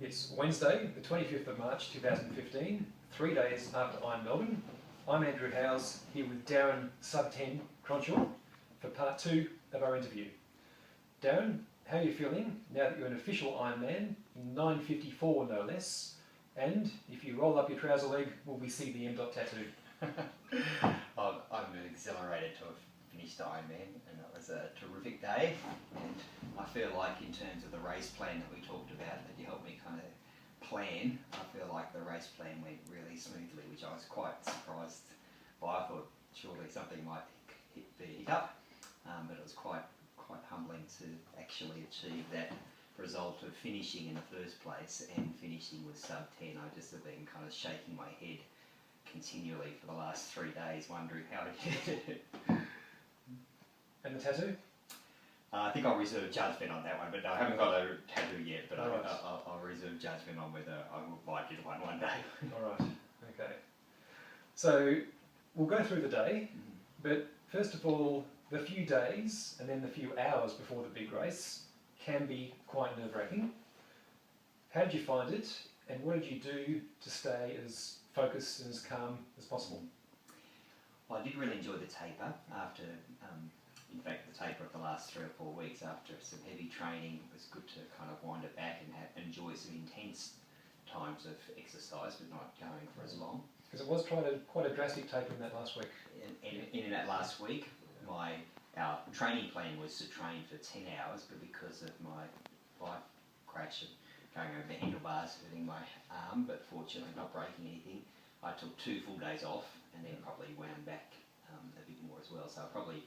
It's Wednesday, the 25th of March 2015, 3 days after IM Melbourne. I'm Andrew Howes, here with Darren Sub-10 Cronshaw for part 2 of our interview. Darren, how are you feeling now that you're an official Ironman in 9:54 no less? And if you roll up your trouser leg, will we see the M. tattoo? I'm exhilarated to have finished Ironman, and it was a terrific day. And I feel like, in terms of the race plan that we talked about, that you helped me kind of plan, I feel like the race plan went really smoothly, which I was quite surprised by. I thought surely something might be a hiccup, but it was quite humbling to actually achieve that result of finishing in the first place and finishing with sub-10. I just have been kind of shaking my head continually for the last 3 days, wondering how to get it. And the tattoo? I think I'll reserve judgment on that one, but I haven't got a tattoo yet, but Right. I'll reserve judgment on whether I might get one day. Alright, okay. So we'll go through the day, but first of all, the few days and then the few hours before the big race can be quite nerve-wracking. How did you find it, and what did you do to stay as focused and as calm as possible? Well, I did really enjoy the taper after, in fact, the taper of the last 3 or 4 weeks after some heavy training. It was good to kind of wind it back and enjoy some intense times of exercise, but not going for as long. Because it was quite a drastic taper in that last week. In that last week, our training plan was to train for 10 hours, but because of my bike crash and going over the handlebars, hurting my arm, but fortunately not breaking anything, I took 2 full days off and then probably wound back a bit more as well. So I probably,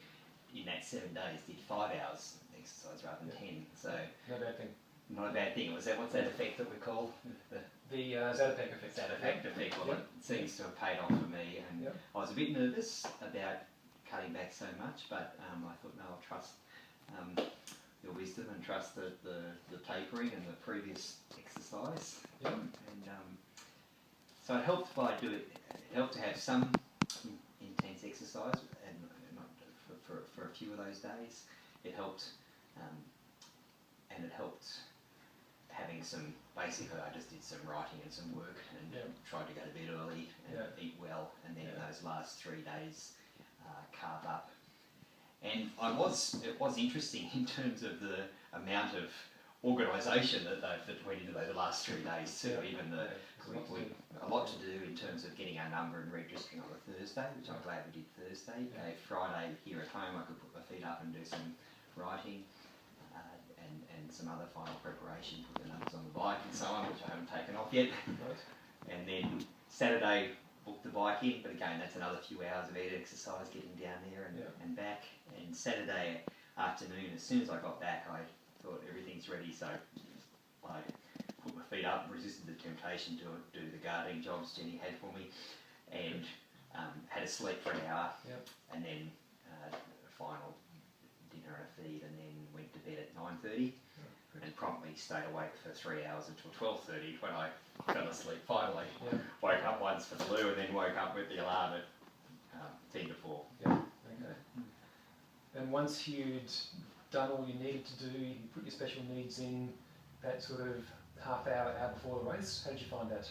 in that 7 days, did 5 hours exercise rather than 10. So no bad thing. Not a bad thing. What's that effect that we call? The Zatopek effect. Zatopek effect. Well, it seems to have paid off for me, and I was a bit nervous about cutting back so much, but I thought, no, I'll trust your wisdom and trust the tapering and the previous exercise. So it helped it helped to have some intense exercise, and for a few of those days. It helped, and it helped having some, basically I just did some writing and some work and tried to go to bed early and eat well, and then in those last 3 days carve up. And it was interesting in terms of the amount of organisation that went into those last 3 days too. Even a lot to do in terms of getting our number and registering on the Thursday, which I'm glad we did Thursday. Friday here at home I could put my feet up and do some writing and some other final preparation, put the numbers on the bike and so on, which I haven't taken off yet. And then Saturday booked the bike in, but again that's another few hours of exercise getting down there and back. And Saturday afternoon, as soon as I got back, I thought everything's ready, so I put my feet up, resisted the temptation to do the gardening jobs Jenny had for me, and had a sleep for an hour, and then a final dinner and a feed, and then went to bed at 9:30, and promptly stayed awake for 3 hours until 12:30 when I fell asleep finally. Woke up once for the loo, and then woke up with the alarm at 10 to 4. And once you'd done all you needed to do, you put your special needs in that sort of half hour before the race. How did you find that?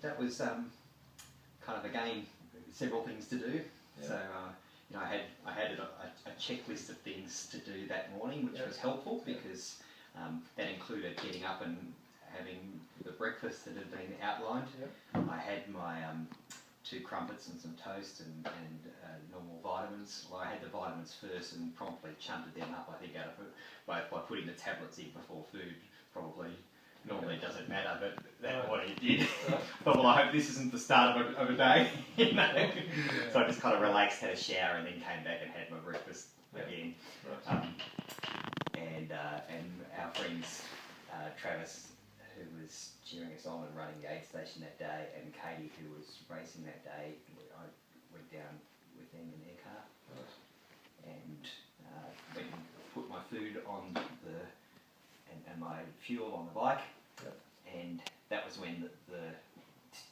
That was kind of, again, several things to do. So I had a checklist of things to do that morning, which was helpful because that included getting up and having the breakfast that had been outlined. I had my 2 crumpets and some toast and normal vitamins. Well, I had the vitamins first and promptly chunted them up, I think, by putting the tablets in before food. Probably normally it doesn't matter, but that morning it did. Thought, well, I hope this isn't the start of a day, you know. So I just kind of relaxed, had a shower, and then came back and had my breakfast again. And our friends Travis, who was cheering us on and running the aid station that day, and Katie, who was racing that day, I went down with them in their car and went and put my food on and my fuel on the bike, and that was when the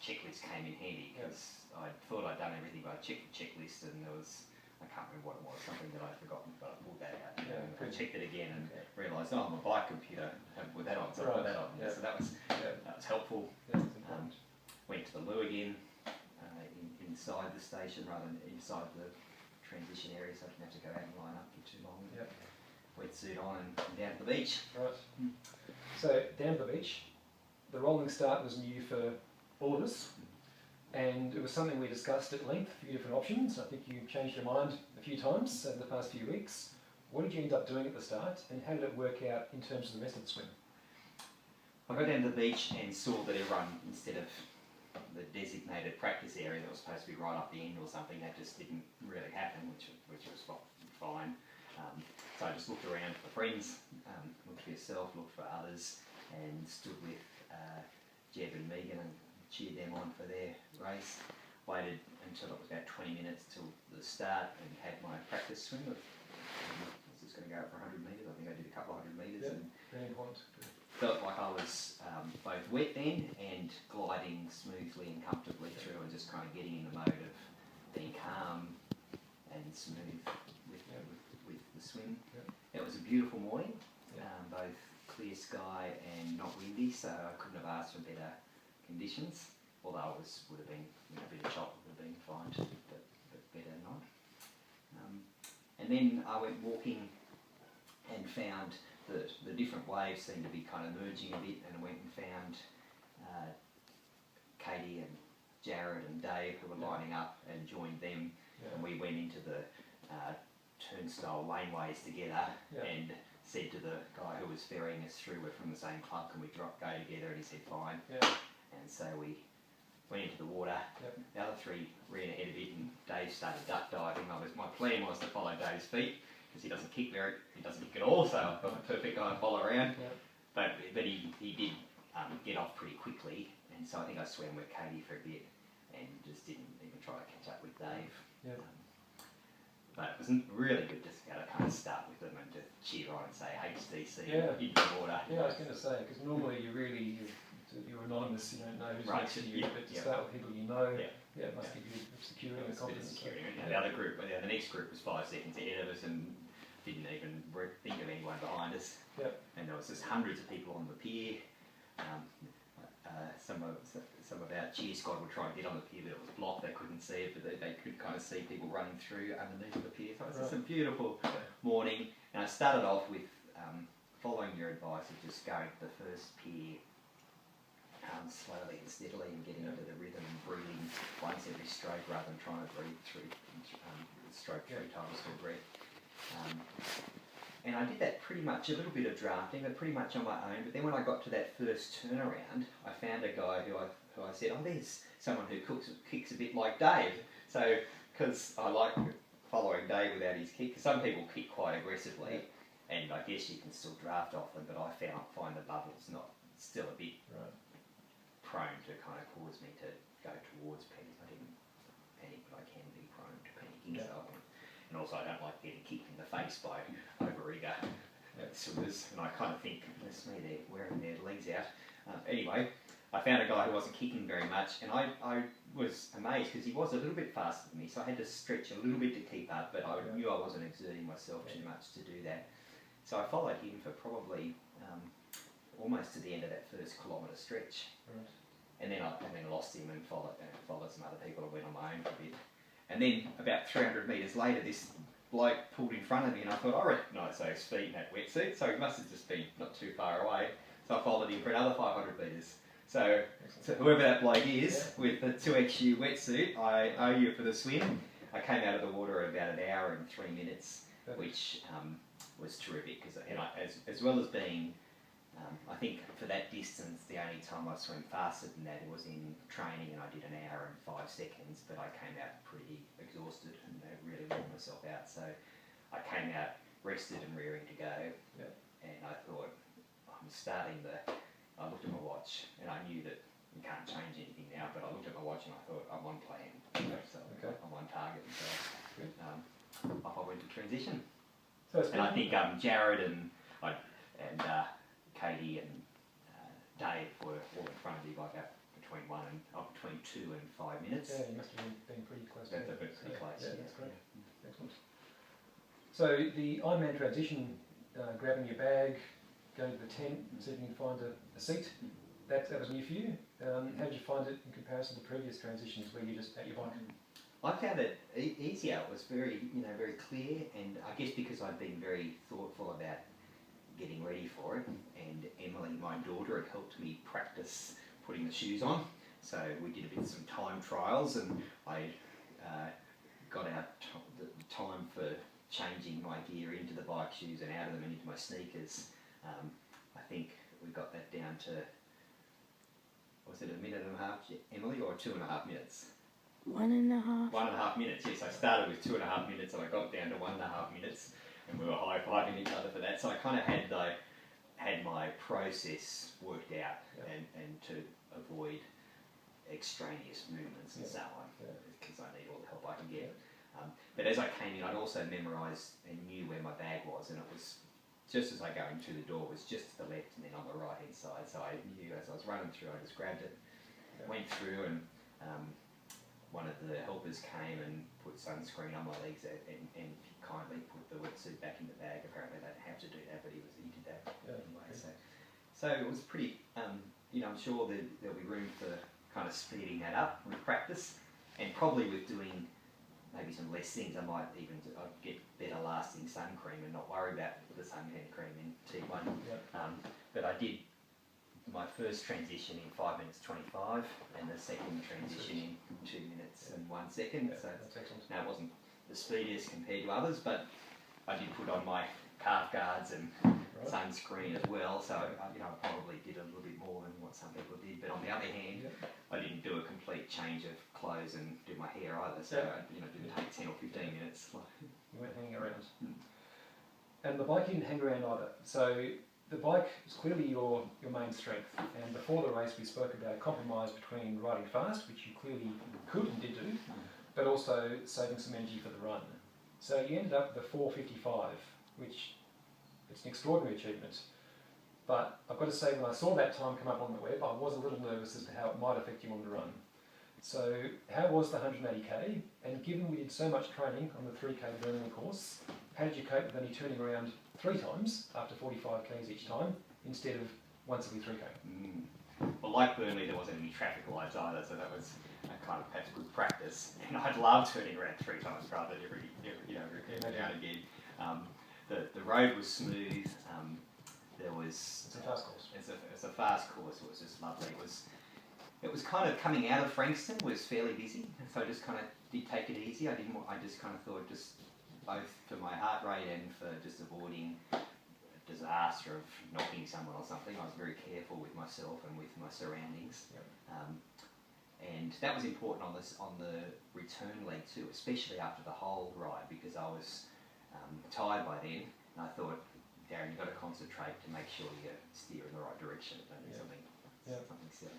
checklist came in handy, because I thought I'd done everything, but I checked the checklist and there was, I can't remember what it was, something that I'd forgotten, but I pulled that out. I checked it again and realised, oh, my bike computer, I haven't put that on, so I put that on. So that was helpful. Went to the loo again, inside the station rather than inside the transition area, so I didn't have to go out and line up for too long. Wetsuit on and down to the beach. Right. So down to the beach, the rolling start was new for all of us, and it was something we discussed at length, a few different options. I think you changed your mind a few times over the past few weeks. What did you end up doing at the start, and how did it work out in terms of the rest of the swim? I got down to the beach and saw that everyone, instead of the designated practice area that was supposed to be right up the end or something, that just didn't really happen, which was fine. So I just looked around for friends, looked for yourself, looked for others, and stood with Jeb and Megan and cheered them on for their race. Waited until it was about 20 minutes till the start and had my practice swim. I was just going to go up for 100 metres. I think I did a couple of 100 metres. And very important. felt like I was both wet then and gliding smoothly and comfortably through, and just kind of getting in the mode of being calm and smooth with the swim. It was a beautiful morning, both clear sky and not windy, so I couldn't have asked for better conditions, although it would have been, a bit of chop would have been fine, but better not. And then I went walking and found that the different waves seemed to be kind of merging a bit, and I went and found Katie and Jared and Dave, who were lining up, and joined them, and we went into the turnstile laneways together, and said to the guy who was ferrying us through, we're from the same club, can we go together? And he said fine. And so we went into the water. The other three ran ahead a bit, and Dave started duck diving. My plan was to follow Dave's feet, because he doesn't kick at all, so I thought the perfect guy to follow around. But he did get off pretty quickly, and so I think I swam with Katie for a bit and just didn't even try to catch up with Dave. But it was really good just to kind of start with them and to cheer on and say HDC into the water. I was going to say, because normally you're anonymous, you don't know who's next to you, but to start with people you know, it must give you security and confidence. The other group, the next group was 5 seconds ahead of us and didn't even think of anyone behind us. And there was just hundreds of people on the pier. Some of our cheer squad would try and get on the pier, but it was blocked. They couldn't see it, but they could kind of see people running through underneath the pier. So it was just a beautiful morning. And I started off with following your advice of just going to the first pier slowly and steadily, and getting into the rhythm and breathing once every stroke rather than trying to breathe through stroke 3 times for breath. And I did that pretty much, a little bit of drafting, but pretty much on my own. But then when I got to that first turnaround, I found a guy who I said, oh, there's someone who kicks a bit like Dave. So, because I like following Dave without his kick. Some people kick quite aggressively, and I guess you can still draft off them, but I find the bubbles still a bit prone to kind of cause me to go towards panic. I didn't panic, but I can be prone to panicking. So and also I don't like getting kicked in the face by over-eager swimmers, and I kind of think, that's me, they're wearing their legs out. Anyway, I found a guy who wasn't kicking very much, and I was amazed because he was a little bit faster than me, so I had to stretch a little bit to keep up, but I knew I wasn't exerting myself too much to do that. So I followed him for probably almost to the end of that first kilometre stretch. And then I lost him and followed some other people. I went on my own for a bit. And then about 300 metres later, this bloke pulled in front of me, and I thought, I recognise those feet in that wetsuit, so he must have just been not too far away. So I followed him for another 500 metres. So whoever that bloke is, with the 2XU wetsuit, I owe you for the swim. I came out of the water at about 1 hour and 3 minutes, which was terrific, because as well as being, I think for that distance, the only time I swam faster than that was in training, and I did 1 hour and 5 seconds, but I came out pretty exhausted and really wore myself out. So I came out rested and rearing to go, and I thought, I looked at my watch, and I knew that you can't change anything now, but I looked at my watch and I thought, I'm on plan, so I'm on target, and so off I went to transition. And I think Jared and Katie and Dave were all in front of me by about between 2 and 5 minutes. Yeah, you must have been pretty close. Pretty close. That's great. Excellent. So the Ironman transition grabbing your bag, going to the tent, see if you can find a seat. That was new for you. How did you find it in comparison to previous transitions where you're just at your bike? I found it easier. It was very, very clear, and I guess because I'd been very thoughtful about getting ready for it, and Emily, my daughter, had helped me practice putting the shoes on. So we did some time trials, and I got out the time for changing my gear into the bike shoes and out of them and into my sneakers. I think we got that down to, was it a minute and a half, Emily, or 2.5 minutes? 1.5. 1.5 minutes, yes. I started with 2.5 minutes and I got down to 1.5 minutes, and we were high-fiving each other for that. So I kind of had my process worked out, and to avoid extraneous movements and so on, because I need all the help I can get. But as I came in, I'd also memorised and knew where my bag was, and it was just as I go in through the door, it was just to the left and then on the right hand side. So I knew as I was running through, I just grabbed it, went through, and one of the helpers came and put sunscreen on my legs and kindly put the wetsuit back in the bag. Apparently they didn't have to do that, but he did that anyway. So it was pretty, I'm sure there'll be room for kind of speeding that up with practice, and probably with doing maybe some less things. I'd get better lasting sun cream and not worry about the sun cream in T1. But I did my first transition in 5 minutes 25, and the second transition in 2 minutes and 1 second. So now it wasn't the speediest compared to others, but I did put on my calf guards and sunscreen as well. So I probably did a little bit more than what some people did. But on the other hand, I didn't do a complete change of clothes and do my hair either. So it didn't take 10 or 15 minutes. You weren't hanging around. And the bike didn't hang around either. So the bike is clearly your main strength, and before the race we spoke about a compromise between riding fast, which you clearly could and did do, but also saving some energy for the run. So you ended up with a 4:55, which it's an extraordinary achievement. But I've got to say, when I saw that time come up on the web, I was a little nervous as to how it might affect you on the run. So how was the 180k? And given we did so much training on the 3k Birmingham course, how did you cope with only turning around 3 times after 45k's each time, instead of once every 3k? Well, like Burnley, there wasn't any traffic lights either, so that was a kind of perhaps good practice. And I'd love turning around 3 times rather than every now and again. The road was smooth. It's a fast course. It's a fast course. It was just lovely. It was kind of coming out of Frankston was fairly busy, so I just kind of did take it easy. I just kind of thought, just both for my heart rate and for just avoiding a disaster of knocking someone or something, I was very careful with myself and with my surroundings. And that was important on the return leg too, especially after the whole ride, because I was tired by then, and I thought, Darren, you've got to concentrate to make sure you steer in the right direction. Don't do something silly.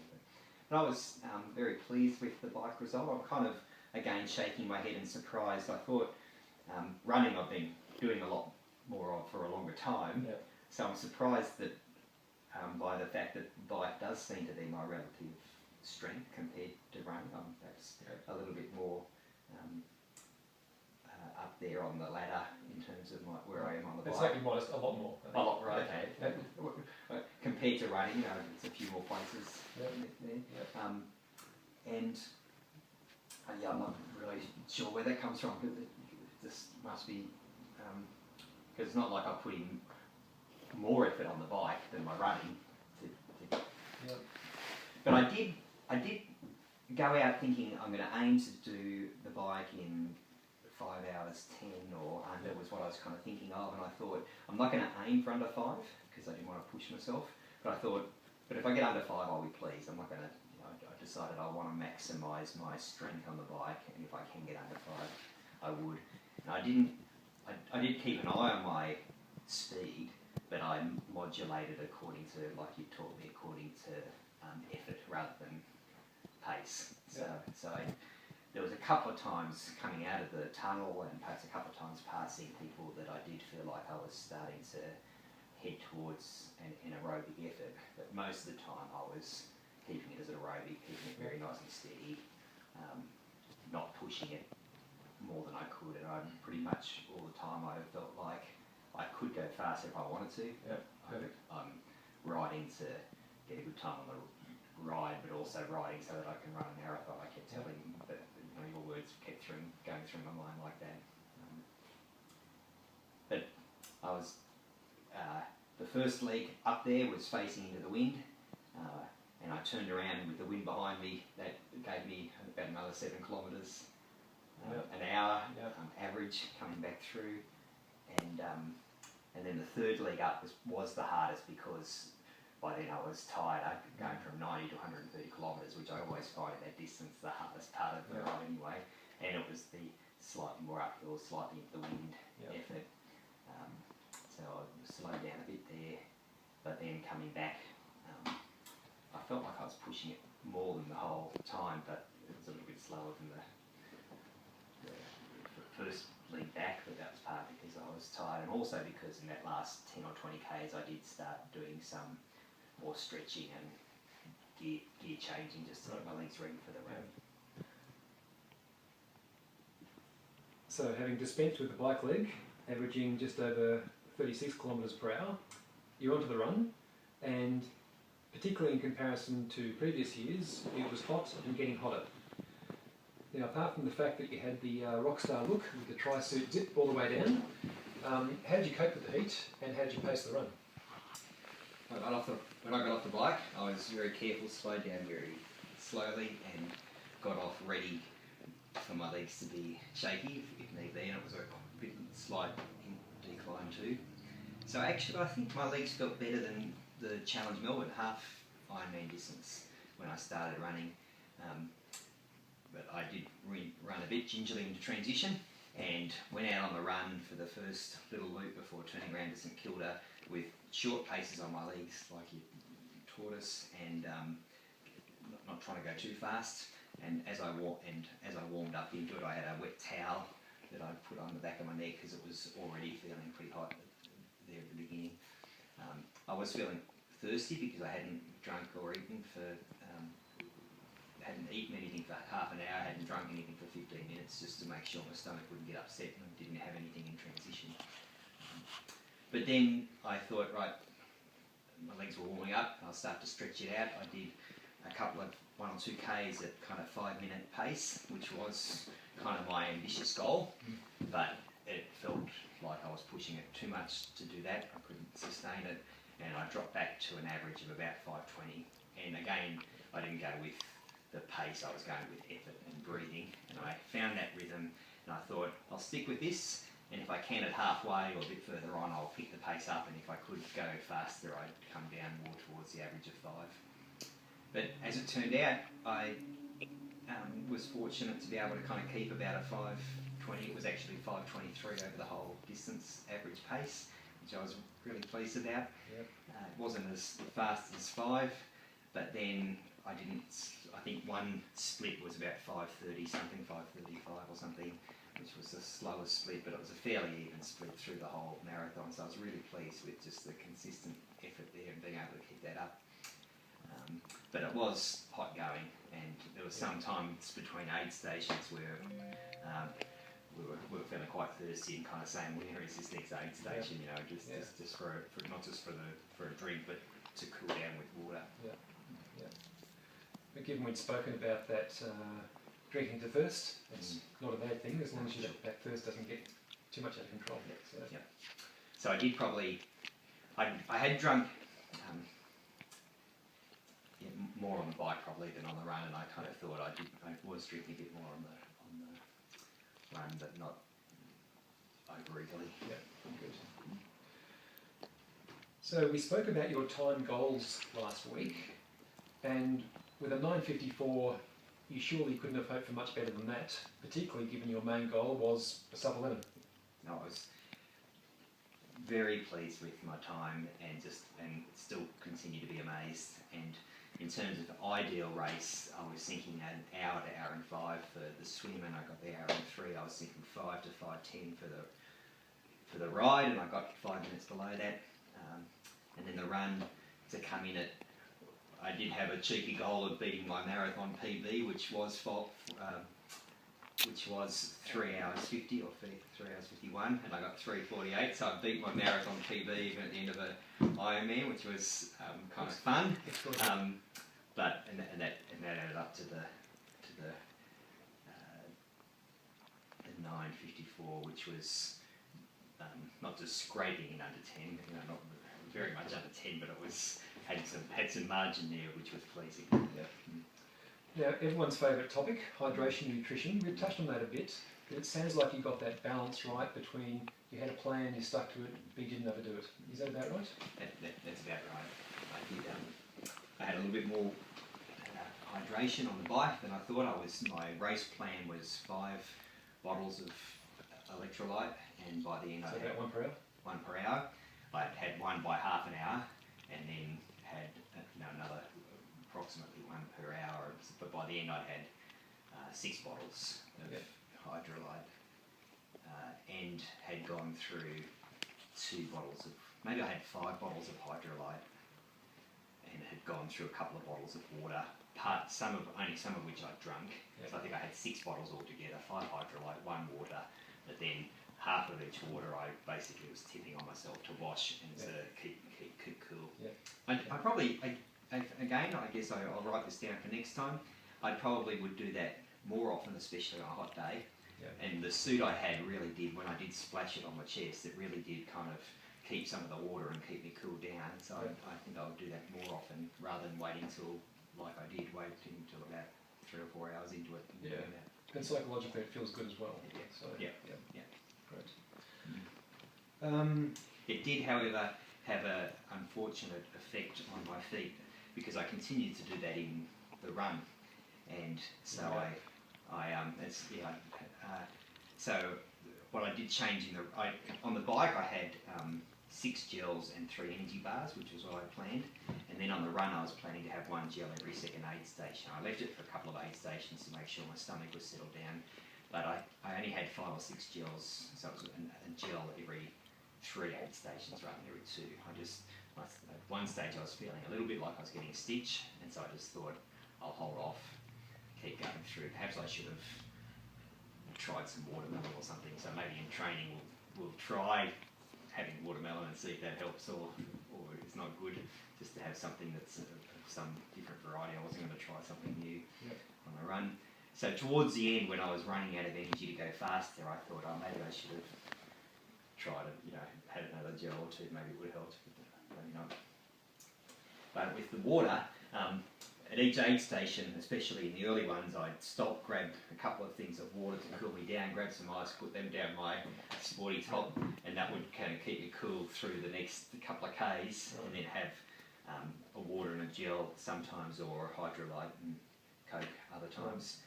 But I was very pleased with the bike result. I'm kind of, again, shaking my head in surprise. I thought running I've been doing a lot more of for a longer time, so I'm surprised that by the fact that the bike does seem to be my relative strength compared to running. I'm perhaps a little bit more up there on the ladder in terms of where I am on the bike. It's like you modest, a lot more. A lot, right, okay. Compared to running, it's a few more places there. And I'm not really sure where that comes from, but this must be, because it's not like I put in more effort on the bike than my running. But I did go out thinking I'm going to aim to do the bike in 5 hours 10 or under was what I was kind of thinking of, and I thought I'm not going to aim for under 5 because I didn't want to push myself, but I thought, but if I get under 5 I'll be pleased. I'm not going to, I decided I want to maximise my strength on the bike, and if I can get under 5 I would. And I did keep an eye on my speed, but I modulated according to, like you taught me, according to effort rather than pace. So there was a couple of times coming out of the tunnel and perhaps a couple of times passing people that I did feel like I was starting to head towards an aerobic effort, but most of the time I was keeping it as an aerobic, keeping it very nice and steady, not pushing it more than I could, and I pretty much all the time I felt like I could go faster if I wanted to. Yeah, perfect. I'm riding to get a good time on the ride, but also riding so that I can run a marathon. I kept telling him, but your words kept going through my mind like that. But I was the first leg up there was facing into the wind, and I turned around with the wind behind me. That gave me about another 7 kilometres an hour average coming back through, and then the third leg up was the hardest because by then I was tired. I'd going from 90 to 130 kilometres, which I always find in that distance the hardest part of the ride anyway, and it was the slightly more uphill, slightly into the wind effort. So I slowed down a bit there, but then coming back, I felt like I was pushing it more than the whole time, but it was a little bit slower than the first leg back, but that was partly because I was tired, and also because in that last 10 or 20 k's I did start doing some more stretching and gear changing just to get my legs ready for the run. So having dispensed with the bike leg, averaging just over 36 kilometres per hour, you're onto the run, and particularly in comparison to previous years, it was hot and getting hotter. Now, apart from the fact that you had the rockstar look with the tri-suit zip all the way down, how did you cope with the heat, and how did you pace the run? When I got off the bike, I was very careful, slowed down very slowly, and got off ready for my legs to be shaky if need be, and it was a bit slight decline too. So actually, I think my legs felt better than the Challenge Melbourne half Ironman distance when I started running. But I did run a bit gingerly into transition, and went out on the run for the first little loop before turning around to St Kilda with short paces on my legs, like you taught us, and not trying to go too fast. And as I warmed up into it, I had a wet towel that I put on the back of my neck because it was already feeling pretty hot there at the beginning. I was feeling thirsty because I hadn't drunk or eaten hadn't eaten anything for half an hour, hadn't drunk anything for 15 minutes, just to make sure my stomach wouldn't get upset and didn't have anything in transition. But then I thought, right, my legs were warming up, I'll start to stretch it out. I did a couple of 1 or 2 Ks at kind of 5-minute pace, which was kind of my ambitious goal, but it felt like I was pushing it too much to do that. I couldn't sustain it, and I dropped back to an average of about 5:20. And again, I didn't go with the pace, I was going with effort and breathing, and I found that rhythm, and I thought, I'll stick with this, and if I can at halfway or a bit further on, I'll pick the pace up, and if I could go faster, I'd come down more towards the average of 5. But as it turned out, I was fortunate to be able to kind of keep about a 5:20. It was actually 5:23 over the whole distance average pace, which I was really pleased about. Yep. It wasn't as fast as 5, but then I think one split was about 5:30 something, 5:35 or something, which was the slowest split, but it was a fairly even split through the whole marathon, so I was really pleased with just the consistent effort there and being able to keep that up. But it was hot going, and there was some times between aid stations where we were feeling quite thirsty and kind of saying, where is this next aid station? You know, just for not just for a drink, but to cool down with water. But given we'd spoken about that drinking to thirst, it's not a bad thing as long as that thirst doesn't get too much out of control. So I did probably, I had drunk more on the bike probably than on the run, and I kind of thought I was drinking a bit more on the run, but not over eagerly. Yeah, good. So we spoke about your time goals last week, and with a 9:54, you surely couldn't have hoped for much better than that, particularly given your main goal was a sub 11. No, I was very pleased with my time, and still continue to be amazed. And in terms of ideal race, I was thinking an hour to hour and 5 for the swim, and I got the hour and 3. I was thinking 5 to 5:10 for the ride, and I got 5 minutes below that. And then the run to come in at, I did have a cheeky goal of beating my marathon PB, which was which was 3 hours 50 or 3 hours 51, and I got 3:48, so I beat my marathon PB even at the end of an Ironman, which was kind of fun. And that added up to the 9:54, which was not just scraping in under 10, not very much under 10, but it was had some margin there, which was pleasing. Yeah. Now, everyone's favourite topic, hydration and nutrition. We've touched on that a bit, but it sounds like you got that balance right between you had a plan, you stuck to it, but you didn't overdo it. Is that about right? That's about right. I had a little bit more hydration on the bike than I thought. My race plan was 5 bottles of electrolyte, and by the end I had about 1 per hour? 1 per hour. I had one by half an hour, and then had another approximately 1 per hour. But by the end I had 6 bottles of hydrolyte, and had gone through 2 bottles of, maybe I had 5 bottles of hydrolyte, and had gone through a couple of bottles of water. Only some of which I drunk. Yep. So I think I had 6 bottles altogether, 5 hydrolyte, 1 water, but then half of each water I basically was tipping on myself to wash and to keep cool. Yep. I probably, again, I guess I'll write this down for next time. I probably would do that more often, especially on a hot day. Yep. And the suit I had really did, when I did splash it on my chest, it really did kind of keep some of the water and keep me cooled down. So I think I would do that more often rather than waiting till, like I did, waiting until about 3 or 4 hours into it. And psychologically it feels good as well. So, yeah. Great. It did, however, have an unfortunate effect on my feet because I continued to do that in the run, and so so what I did change on the bike I had 6 gels and 3 energy bars, which was what I planned, and then on the run I was planning to have 1 gel every second aid station. I left it for a couple of aid stations to make sure my stomach was settled down, but I only had 5 or 6 gels, so it was a gel every 3 aid stations rather than every 2. At one stage I was feeling a little bit like I was getting a stitch, and so I just thought I'll hold off, keep going through. Perhaps I should have tried some watermelon or something, so maybe in training we'll try having watermelon and see if that helps, or it's not good just to have something that's of some different variety. I wasn't going to try something new on the run. So towards the end, when I was running out of energy to go faster, I thought, maybe I should have tried it, had another gel or 2, maybe it would have helped, but maybe not. But with the water, at each aid station, especially in the early ones, I'd stop, grab a couple of things of water to cool me down, grab some ice, put them down my sporty top, and that would kind of keep me cool through the next couple of Ks, and then have a water and a gel sometimes, or hydrolyte and Coke other times.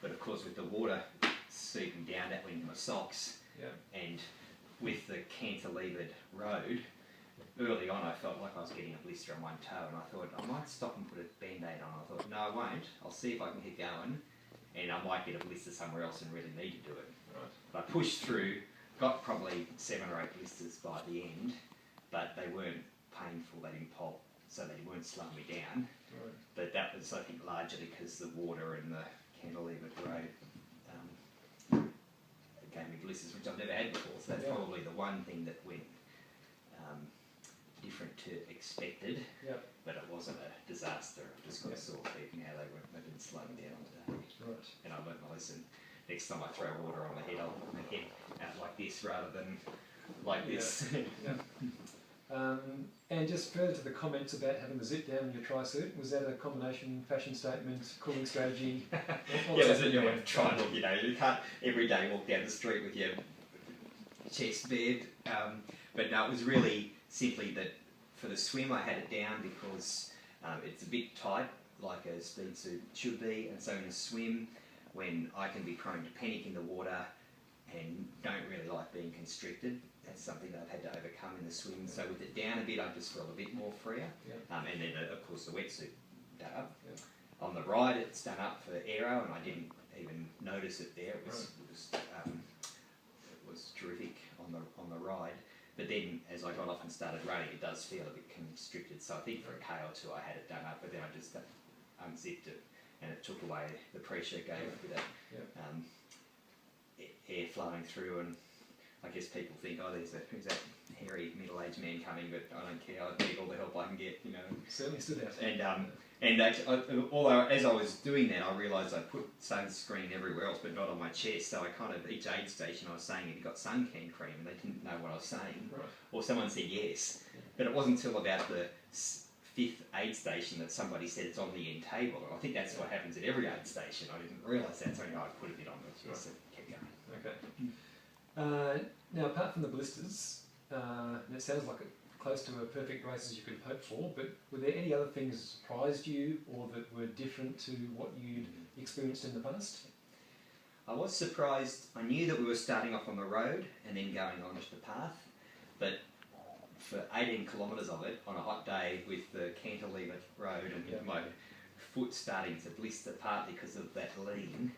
But of course with the water seeping down, that went into my socks, and with the cantilevered road, early on I felt like I was getting a blister on one toe, and I thought I might stop and put a band-aid on. I thought, no I won't, I'll see if I can keep going, and I might get a blister somewhere else and really need to do it. Right. But I pushed through, got probably 7 or 8 blisters by the end, but they weren't painful, they didn't pulp, so they weren't slowing me down. Right. But that was, I think, largely because the water and the cantilevered road gave me blisters, which I've never had before, so that's probably the one thing that went different to expected, but it wasn't a disaster. I just got a sore feet. Now they didn't slow me down today. Right. And I learned my lesson. Next time I throw water on my head, I'll put my head out like this rather than like this. And just further to the comments about having the zip down in your tri-suit, was that a combination fashion statement, cooling strategy? Try and look, you can't every day walk down the street with your chest bared. But no, it was really simply that for the swim I had it down because it's a bit tight, like a speed suit should be, and so in a swim, when I can be prone to panic in the water and don't really like being constricted, that's something that I've had to overcome in the swim. So with it down a bit, I just felt a bit more freer. And then of course the wetsuit done up. On the ride, it's done up for aero, and I didn't even notice it there. It was terrific on the ride. But then, as I got off and started running, it does feel a bit constricted. So I think for a K or 2 I had it done up, but then I just unzipped it and it took away the pressure, gave a bit of air flowing through, and I guess people think, oh, who's that hairy middle-aged man coming, but I don't care, I need all the help I can get, you know. Certainly stood out. And actually, although as I was doing that, I realised I put sunscreen everywhere else, but not on my chest. So I kind of, each aid station I was saying, have you got suntan cream? And they didn't know what I was saying. Right. Or someone said yes. But it wasn't until about the 5th aid station that somebody said it's on the end table. And I think that's what happens at every aid station. I didn't realise that, so I put a bit on my chest and kept going. Okay. Now, apart from the blisters, and it sounds like close to a perfect race as you could hope for, but were there any other things that surprised you or that were different to what you'd experienced in the past? I was surprised. I knew that we were starting off on the road and then going onto the path, but for 18 kilometres of it, on a hot day with the cantilever road and my foot starting to blister partly because of that lean,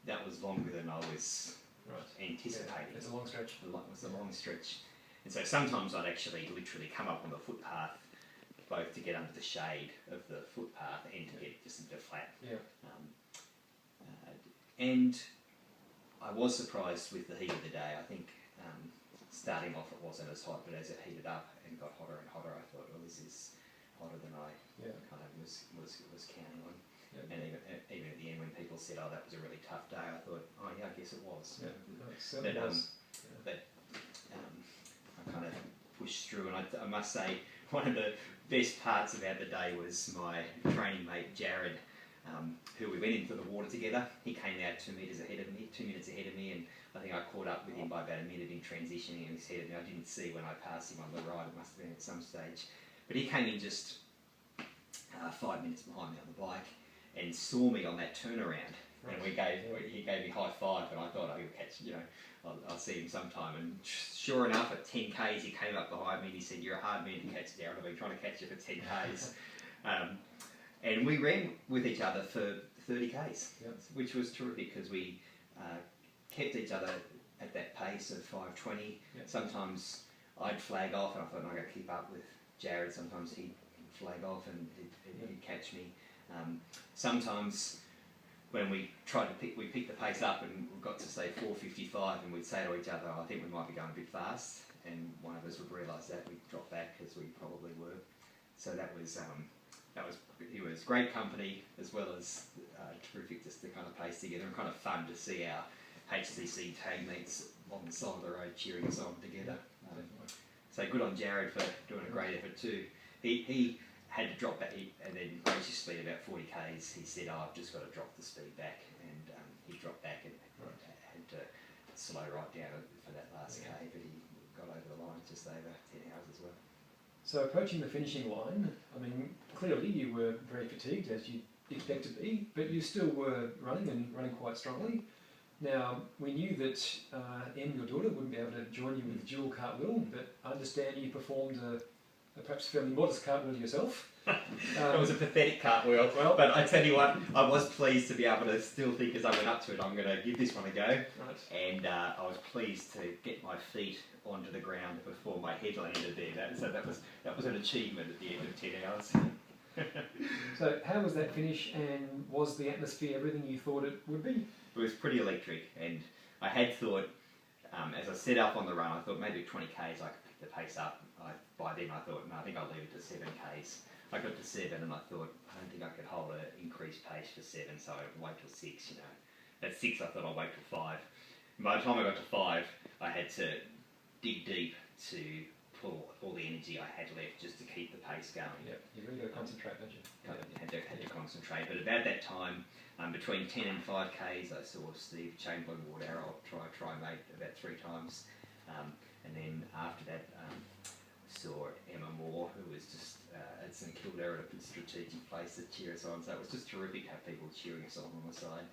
that was longer than I was anticipating. It's a long stretch. It was a long stretch. And so sometimes I'd actually literally come up on the footpath, both to get under the shade of the footpath and to get just a bit flat. Yeah. And I was surprised with the heat of the day. I think starting off it wasn't as hot, but as it heated up and got hotter and hotter, I thought, well, this is hotter than I kind of was counting on. Yeah. And even at the end when people said, oh, that was a really tough day, I thought, oh yeah, I guess it was. Yeah, no, it certainly was. I kind of pushed through, and I must say one of the best parts about the day was my training mate Jared, who we went into the water together. He came out 2 minutes ahead of me, and I think I caught up with him by about a minute in transitioning, and he said, I didn't see when I passed him on the right, it must have been at some stage, but he came in just 5 minutes behind me on the bike and saw me on that turnaround. And he gave me high five, and I thought, oh, he'll catch, I'll see him sometime. And sure enough, at 10 Ks, he came up behind me and he said, you're a hard man to catch, Darren. I've been trying to catch you for 10 Ks. And we ran with each other for 30 Ks, which was terrific because we kept each other at that pace of 5:20. Sometimes I'd flag off, and I thought, no, I've got to keep up with Jared. Sometimes he'd flag off and he'd catch me. Sometimes when we picked the pace up and we got to say 4:55, and we'd say to each other, I think we might be going a bit fast, and one of us would realise that, we'd drop back because we probably were. So he was great company, as well as terrific just to kind of pace together, and kind of fun to see our HCC tag mates on the side of the road cheering us on together. So good on Jared for doing a great effort too. He had to drop back, and then raised his speed about 40 Ks. He said, oh, I've just got to drop the speed back, and he dropped back and had to slow right down for that last K, but he got over the line just over 10 hours as well. So approaching the finishing line, I mean, clearly you were very fatigued, as you'd expect to be, but you still were running quite strongly. Now, we knew that Em, your daughter, wouldn't be able to join you with dual cartwheel, but I understand you performed a perhaps fairly modest cartwheel yourself. It was a pathetic cartwheel, but I tell you what, I was pleased to be able to still think as I went up to it, I'm going to give this one a go. Right. And I was pleased to get my feet onto the ground before my head landed there. So that was an achievement at the end of 10 hours. So how was that finish, and was the atmosphere everything you thought it would be? It was pretty electric, and I had thought, as I set up on the run, I thought maybe at 20 Ks I could pick the pace up. By then I thought, no, I think I'll leave it to 7 Ks. I got to 7 and I thought, I don't think I could hold an increased pace for 7, so I'd wait till 6, At 6 I thought I'll wait till 5. And by the time I got to 5, I had to dig deep to pull all the energy I had left just to keep the pace going. Yeah, you really got to concentrate, don't you? Had to concentrate, but about that time, between 10 and 5 Ks, I saw Steve Chamberlain walk out, try mate about 3 times, and then after that, saw Emma Moore, who was just at St Kilda at a good strategic place to cheer us on. So it was just terrific to have people cheering us on the side.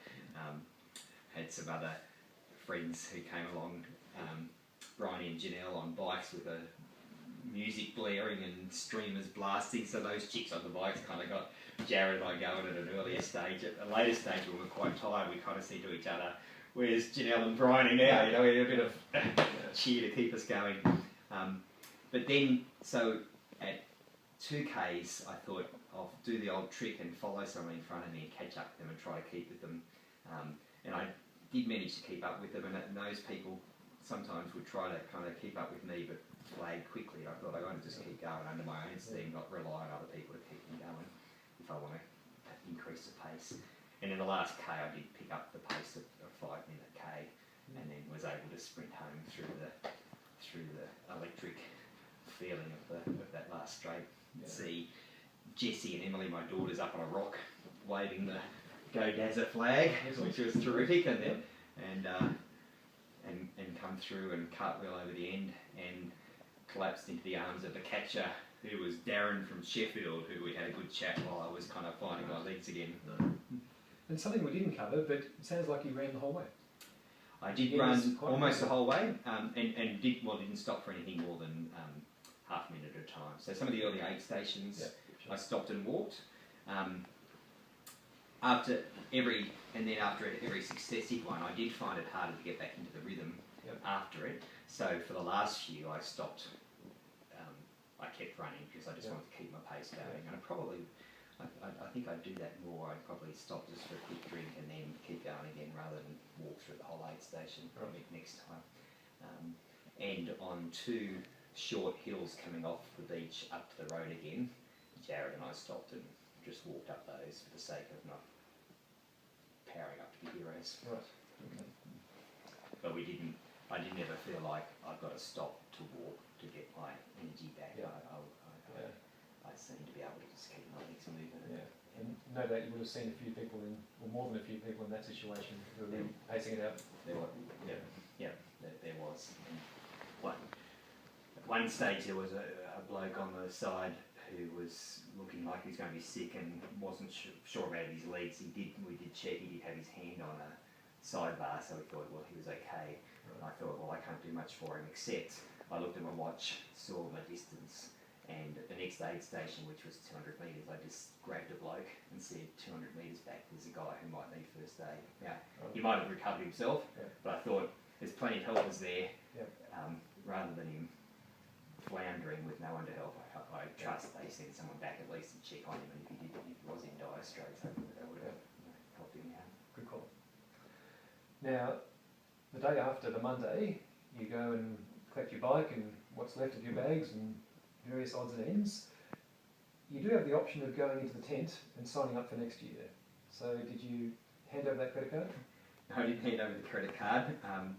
Had some other friends who came along, Brian and Janelle on bikes with a music blaring and streamers blasting. So those chicks on the bikes kind of got Jared and I going at an earlier stage. At a later stage when we were quite tired, we kind of said to each other, where's Janelle and Brian now? We had a bit of cheer to keep us going. But then, so at 2 Ks, I thought, I'll do the old trick and follow someone in front of me and catch up with them and try to keep with them. And I did manage to keep up with them, and those people sometimes would try to kind of keep up with me but flag quickly. I thought I want to just keep going under my own steam, not rely on other people to keep me going if I want to increase the pace. And in the last K I did pick up the pace of a 5-minute K, and then was able to sprint home through the electric feeling of that last straight. See Jessie and Emily, my daughters, up on a rock waving the Go Dazza flag, which was terrific, and then and come through and cartwheel over the end and collapsed into the arms of the catcher, who was Darren from Sheffield, who we had a good chat while I was kind of finding my legs again. And something we didn't cover, but it sounds like you ran the whole way. I did run almost the whole way, and didn't stop for anything more than half a minute at a time. So some of the early aid stations, I stopped and walked. After every successive one, I did find it harder to get back into the rhythm after it. So for the last few, I stopped. I kept running because I just wanted to keep my pace going, and I think I'd do that more. I'd probably stop just for a quick drink and then keep going again rather than walk through the whole aid station next time. And on 2 short hills coming off the beach up to the road again, Jared and I stopped and just walked up those for the sake of not powering up to the heroes. Right. Okay. But I didn't ever feel like I've got to stop to walk to get my energy back. I seem to be able to just keep my legs moving. And no doubt you would have seen a few people or more than a few people in that situation who were really pacing it out. There was. And at one stage there was a bloke on the side who was looking like he was going to be sick and wasn't sure about his legs. We did check, he did have his hand on a sidebar, so we thought, well, he was okay. And I thought, well, I can't do much for him, except I looked at my watch, saw my distance, and at the next aid station, which was 200 metres, I just grabbed a bloke and said, 200 metres back, there's a guy who might need first aid. Now, he might have recovered himself, but I thought there's plenty of helpers there, rather than him floundering with no one to help. I trust they sent someone back at least to check on him, and if he was in dire straits, that would have helped him out. Good call. Now, the day after, the Monday, you go and collect your bike and what's left of your bags and various odds and ends. You do have the option of going into the tent and signing up for next year. So did you hand over that credit card? No, I didn't hand over the credit card. And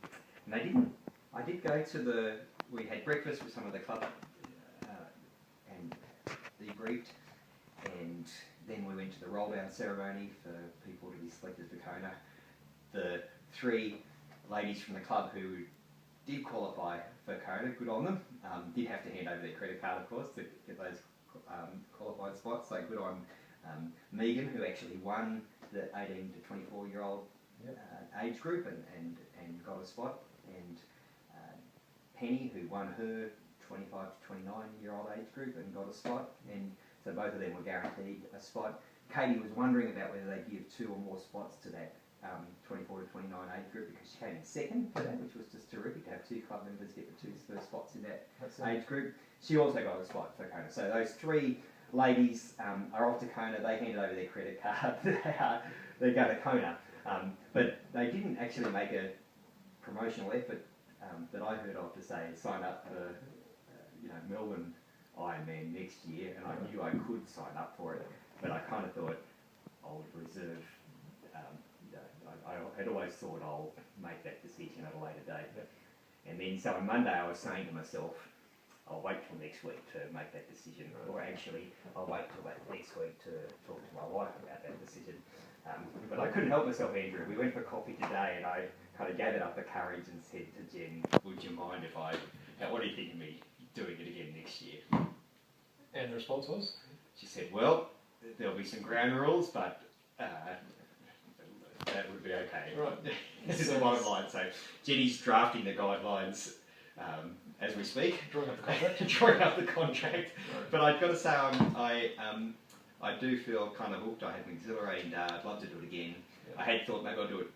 they didn't. I did go to we had breakfast with some of the club and debriefed, and then we went to the roll down ceremony for people to be selected for Kona. The 3 ladies from the club who did qualify for Kona, good on them, did have to hand over their credit card, of course, to get those qualified spots. So good on Megan, who actually won the 18 to 24-year-old age group and got a spot, and Penny, who won her 25 to 29-year-old age group and got a spot, and so both of them were guaranteed a spot. Katie was wondering about whether they'd give 2 or more spots to that 24 to 29 age group, because she came in second for that, which was just terrific to have 2 club members get the 2 first spots in that age group. She also got a spot for Kona. So those 3 ladies are off to Kona. They handed over their credit card. They go to Kona, but they didn't actually make a promotional effort that I heard of to say sign up for Melbourne Ironman next year, and I knew I could sign up for it, but I kind of thought I would reserve. I had always thought I'll make that decision at a later date. And then so on Monday I was saying to myself, I'll wait till next week to make that decision, or actually I'll wait till next week to talk to my wife about that decision. But I couldn't help myself, Andrew. We went for coffee today and I kind of gathered up the courage and said to Jen, would you mind if what do you think of me doing it again next year? And the response was? She said, well, there'll be some ground rules, but that would be okay. Right. This is the bottom line. So Jenny's drafting the guidelines as we speak. Drawing up the contract. Drawing up the contract. Right. But I've got to say, I do feel kind of hooked. I had an exhilarating day. I'd love to do it again. I had thought maybe I'll do it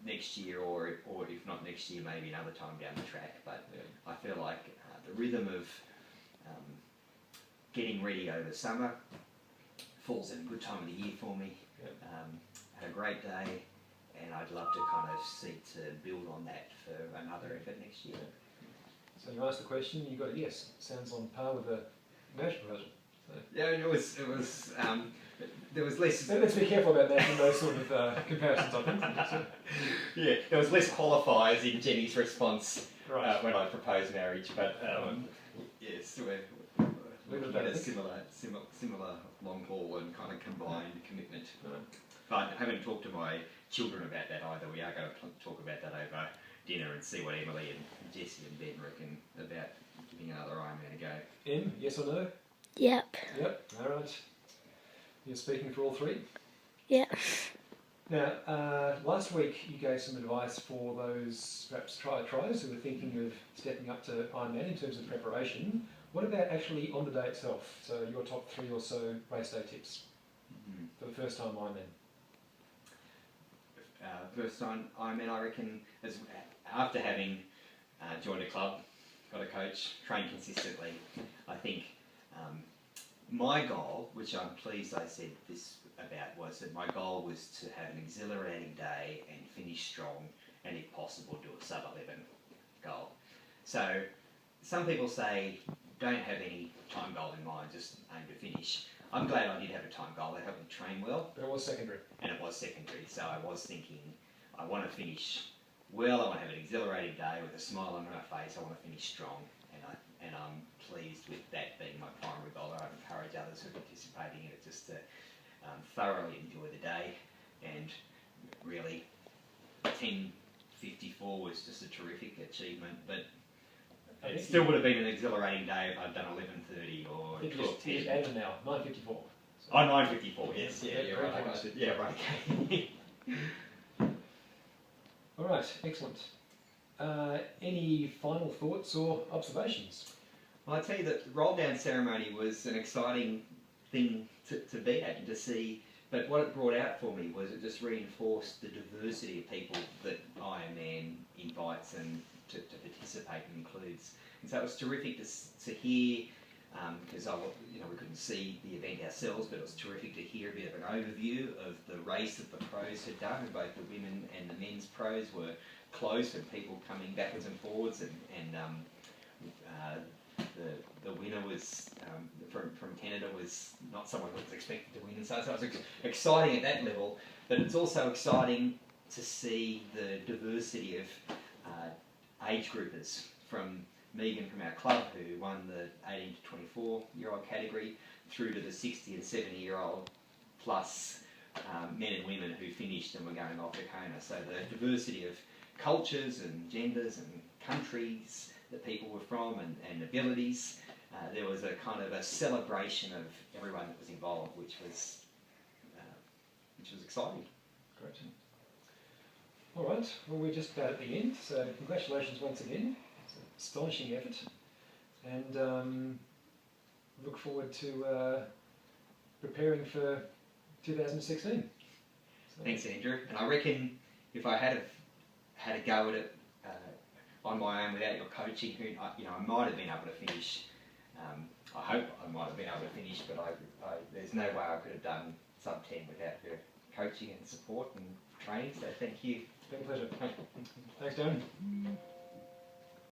next year, or if not next year, maybe another time down the track. But I feel like the rhythm of getting ready over summer falls at a good time of the year for me. Yep. Had a great day, and I'd love to kind of seek to build on that for another effort next year. So you asked the question, you got a yes. Sounds on par with the marriage proposal. So. Yeah, it was. There was less. Let's be careful about making those sort of comparisons, I think. So. Yeah, there was less qualifiers in Jenny's response Right. when I proposed marriage, but yes, we're looking at a similar long haul and kind of combined commitment. Right. But I haven't talked to my children about that either. We are going to talk about that over dinner and see what Emily and Jessie and Ben reckon about giving another Ironman a go. Em, yes or no? Yep. Yep. All right. You're speaking for all three. Yeah. Now, last week you gave some advice for those perhaps tryers who are thinking of stepping up to Ironman in terms of preparation. What about actually on the day itself? So your top 3 or so race day tips for the first time Ironman. First time Ironman, I reckon, after having joined a club, got a coach, trained consistently, I think my goal, which I'm pleased I said this about, was that my goal was to have an exhilarating day and finish strong, and if possible do a sub-11 goal. So some people say don't have any time goal in mind, just aim to finish. I'm glad I did have a time goal. That helped me train well. But it was secondary. And it was secondary, so I was thinking, I want to finish well, I want to have an exhilarating day with a smile on my face, I want to finish strong, and I'm pleased with that being my primary goal. I encourage others who are participating in it just to thoroughly enjoy the day, and really 10:54 was just a terrific achievement, but it still would have been an exhilarating day if I'd done 11:30 or 12:10. And now, 9:54. So. Oh, 9:54, yes, yeah, Yeah, right. right. Yeah, right, okay. All right, excellent. Any final thoughts or observations? Well, I tell you that the roll down ceremony was an exciting thing to be at and to see, but what it brought out for me was it just reinforced the diversity of people that Ironman invites and to participate and includes. And so it was terrific to hear, because we couldn't see the event ourselves, but it was terrific to hear a bit of an overview of the race that the pros had done, and both the women and the men's pros were close and people coming backwards and forwards, and the winner was from Canada was not someone that was expected to win, and so it was exciting at that level, but it's also exciting to see the diversity of age groupers, from Megan from our club, who won the 18 to 24-year-old category, through to the 60 and 70-year-old, plus men and women who finished and were going off to Kona. So the diversity of cultures and genders and countries that people were from, and abilities. There was a kind of a celebration of everyone that was involved, which was exciting. Great. All right, well, we're just about at the end, so congratulations once again. It's an astonishing effort, and look forward to preparing for 2016. So. Thanks, Andrew. And I reckon if I had a go at it on my own without your coaching, I might have been able to finish. I hope I might have been able to finish, but there's no way I could have done sub 10 without your coaching and support and training. So thank you. It's been a pleasure. Thanks, Darren.